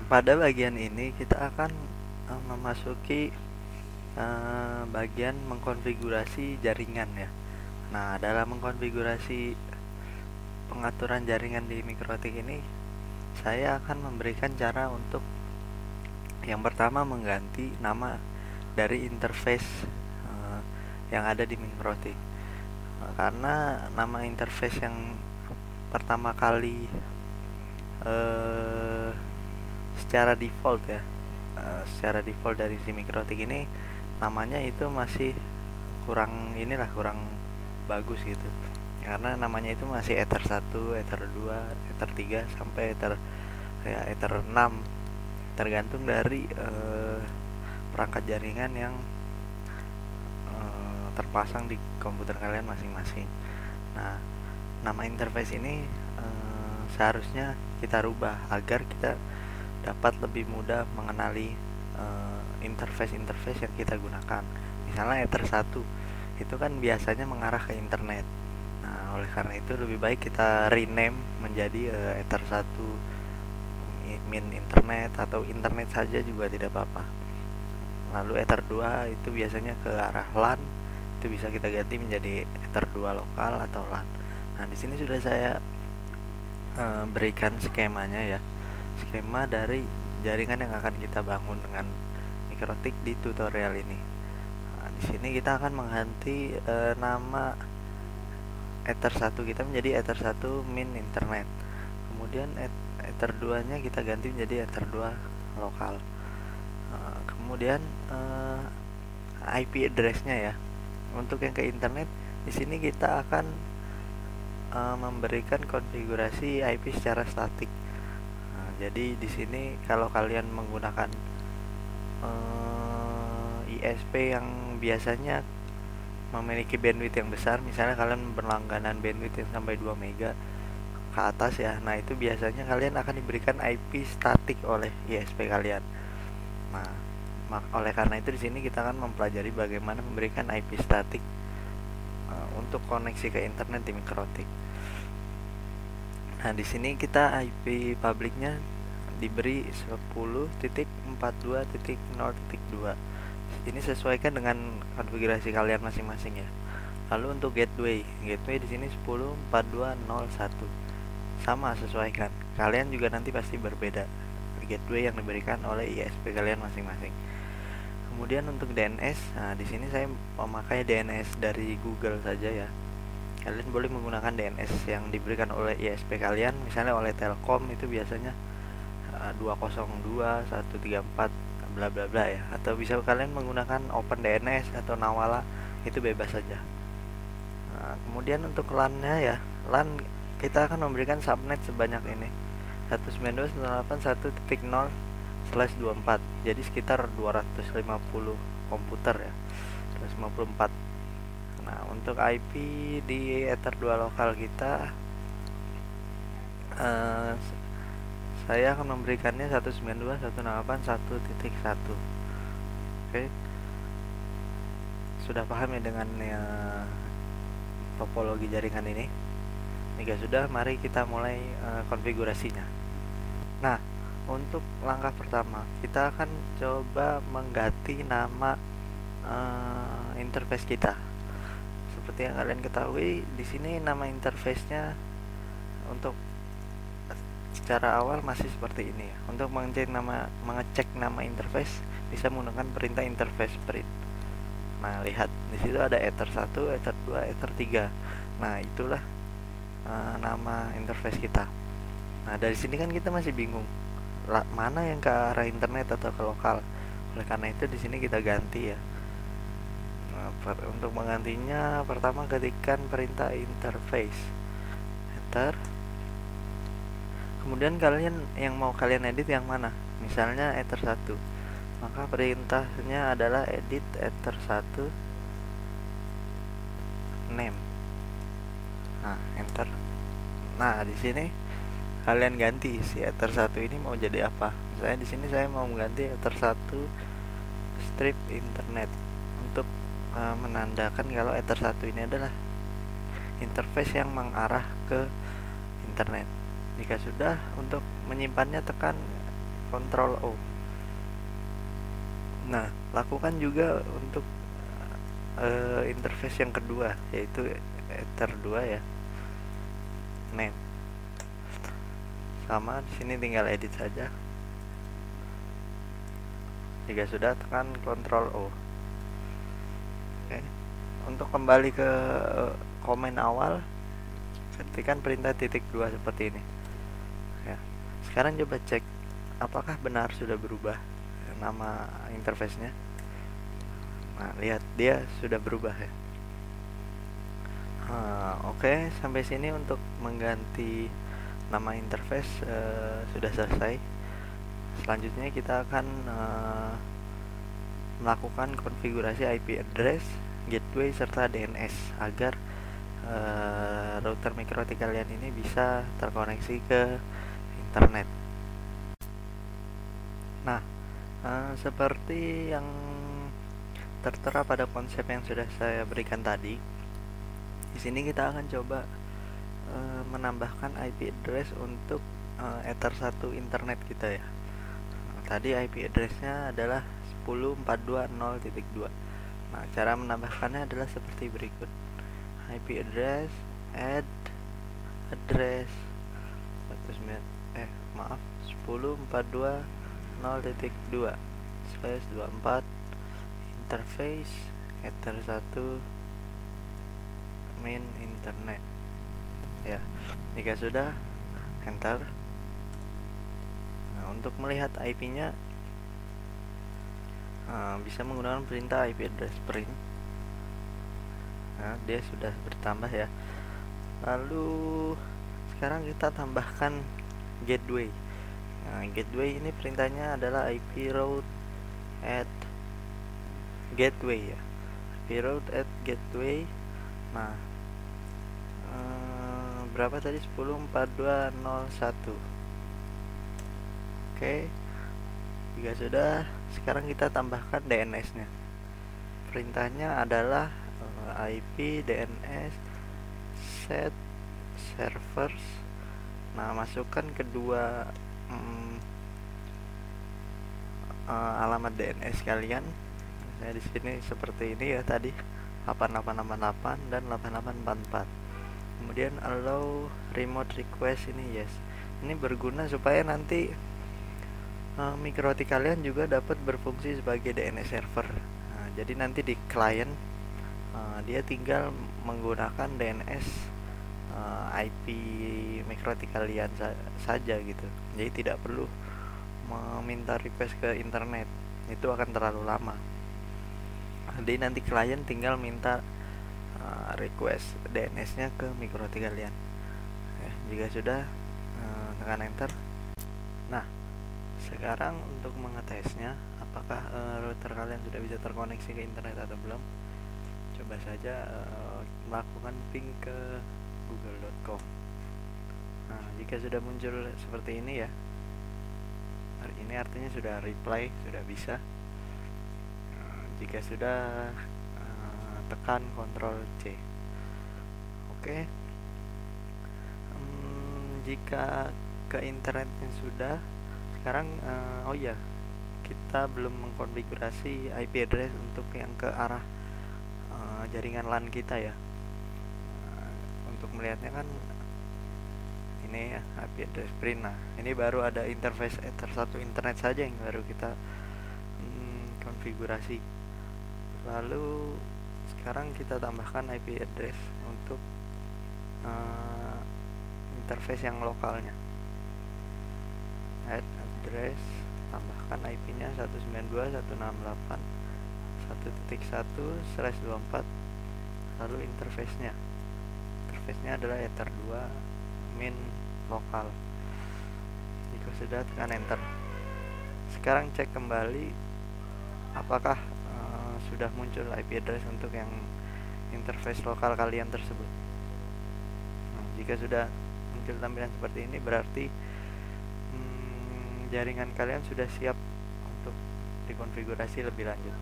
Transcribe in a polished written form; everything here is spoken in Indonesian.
Pada bagian ini kita akan memasuki bagian mengkonfigurasi jaringan ya. Nah, dalam mengkonfigurasi pengaturan jaringan di Mikrotik ini, saya akan memberikan cara untuk yang pertama mengganti nama dari interface yang ada di Mikrotik. Karena nama interface yang pertama kali eh, secara default ya, secara default dari si Mikrotik ini namanya itu masih kurang bagus gitu, karena namanya itu masih Ether 1, Ether 2, Ether 3 sampai Ether 6, tergantung dari perangkat jaringan yang terpasang di komputer kalian masing-masing. Nah, nama interface ini seharusnya kita rubah agar kita dapat lebih mudah mengenali interface yang kita gunakan. Misalnya Ether 1 itu kan biasanya mengarah ke internet. Nah, oleh karena itu lebih baik kita rename menjadi Ether 1 min internet atau internet saja juga tidak apa-apa. Lalu Ether 2 itu biasanya ke arah LAN, itu bisa kita ganti menjadi Ether 2 lokal atau LAN. Nah, di sini sudah saya berikan skemanya ya. Skema dari jaringan yang akan kita bangun dengan Mikrotik di tutorial ini. Nah, di sini kita akan mengganti nama Ether 1 kita menjadi Ether 1 min internet. Kemudian Ether 2-nya kita ganti menjadi Ether 2 lokal. Kemudian IP address-nya ya. Untuk yang ke internet, di sini kita akan memberikan konfigurasi IP secara statik. Nah, jadi di sini kalau kalian menggunakan ISP yang biasanya memiliki bandwidth yang besar, misalnya kalian berlangganan bandwidth yang sampai 2 mega ke atas ya. Nah, itu biasanya kalian akan diberikan IP statik oleh ISP kalian. Nah, oleh karena itu di sini kita akan mempelajari bagaimana memberikan IP statik untuk koneksi ke internet di Mikrotik. Nah, di sini kita IP publiknya diberi 10.42.0.2. Ini sesuaikan dengan konfigurasi kalian masing-masing ya. Lalu untuk gateway di sini 10.42.0.1. Sama, sesuaikan. Kalian juga nanti pasti berbeda gateway yang diberikan oleh ISP kalian masing-masing. Kemudian untuk DNS, nah di sini saya memakai DNS dari Google saja ya. Kalian boleh menggunakan DNS yang diberikan oleh ISP kalian, misalnya oleh Telkom itu biasanya 202, 134 bla bla bla ya. Atau bisa kalian menggunakan OpenDNS atau Nawala, itu bebas saja. Nah, kemudian untuk LAN-nya ya, LAN kita akan memberikan subnet sebanyak ini, 192.168.0/24. Jadi sekitar 250 komputer ya, 254. Nah, untuk IP di Ether 2 lokal kita saya akan memberikannya 192.168.1.1. Oke. Sudah paham ya dengan topologi jaringan ini? Jika sudah, mari kita mulai konfigurasinya. Nah, untuk langkah pertama, kita akan coba mengganti nama interface kita. Seperti yang kalian ketahui, di sini nama interface-nya untuk secara awal masih seperti ini ya. Untuk mengecek nama interface bisa menggunakan perintah interface print. Nah, lihat di situ ada Ether 1, Ether 2, Ether 3. Nah, itulah nama interface kita. Nah, dari sini kan kita masih bingung mana yang ke arah internet atau ke lokal. Oleh karena itu di sini kita ganti ya. Nah, untuk menggantinya pertama ketikkan perintah interface enter. Kemudian kalian yang mau kalian edit yang mana? Misalnya Ether 1. Maka perintahnya adalah edit Ether 1 name. Nah, enter. Nah, di sini kalian ganti si Ether 1 ini mau jadi apa. Misalnya di sini saya mau mengganti Ether 1 strip internet untuk menandakan kalau Ether 1 ini adalah interface yang mengarah ke internet. Jika sudah, untuk menyimpannya tekan Ctrl O. Nah, lakukan juga untuk interface yang kedua, yaitu Ether 2 ya, name. Sama di sini tinggal edit saja. Jika sudah, tekan Ctrl O. Oke. Untuk kembali ke komen awal, ketikkan perintah *2 seperti ini. Ya. Sekarang coba cek apakah benar sudah berubah nama interface-nya. Nah, lihat dia sudah berubah ya. Oke, sampai sini untuk mengganti nama interface sudah selesai. Selanjutnya kita akan melakukan konfigurasi IP address, gateway, serta DNS agar router MikroTik kalian ini bisa terkoneksi ke internet. Nah, seperti yang tertera pada konsep yang sudah saya berikan tadi, di sini kita akan coba menambahkan IP address untuk Ether 1 internet kita ya. Tadi IP addressnya adalah 10.42.0.2. Nah, cara menambahkannya adalah seperti berikut. IP address add address 10.42.0.2 space 24 interface Ether 1 main internet ya. Jika sudah, enter. Nah, untuk melihat IP-nya bisa menggunakan perintah IP address print. Nah, dia sudah bertambah ya. Lalu sekarang kita tambahkan gateway. Nah, gateway ini perintahnya adalah IP route at gateway ya. IP route at gateway. Nah, berapa tadi? 10.42.0.1. Oke. Jika sudah, sekarang kita tambahkan DNS-nya. Perintahnya adalah IP DNS set servers. Nah, masukkan kedua alamat DNS kalian. Saya di sini seperti ini ya tadi, 8888 dan 8844. Kemudian allow remote request, ini yes. Ini berguna supaya nanti MikroTik kalian juga dapat berfungsi sebagai DNS server. Nah, jadi nanti di klien dia tinggal menggunakan DNS IP MikroTik kalian saja gitu. Jadi tidak perlu meminta request ke internet, itu akan terlalu lama. Jadi nanti klien tinggal minta request DNS-nya ke MikroTik kalian. Ya, jika sudah, tekan enter. Nah, sekarang untuk mengetesnya apakah router kalian sudah bisa terkoneksi ke internet atau belum, coba saja melakukan ping ke google.com. Nah, jika sudah muncul seperti ini ya, ini artinya sudah reply, sudah bisa. Jika sudah, tekan Ctrl C. Oke. Jika ke internetnya sudah, sekarang oh ya, kita belum mengkonfigurasi IP address untuk yang ke arah jaringan LAN kita ya. Untuk melihatnya kan ini ya, IP address print. Nah, ini baru ada interface Ether 1 internet saja yang baru kita konfigurasi. Lalu sekarang kita tambahkan IP address untuk interface yang lokalnya. Add address, tambahkan IP-nya 192.168.1.1/24. lalu interface-nya adalah Ether 2 min lokal. Jika sudah, tekan enter. Sekarang cek kembali apakah sudah muncul IP address untuk yang interface lokal kalian tersebut. Nah, jika sudah muncul tampilan seperti ini, berarti jaringan kalian sudah siap untuk dikonfigurasi lebih lanjut.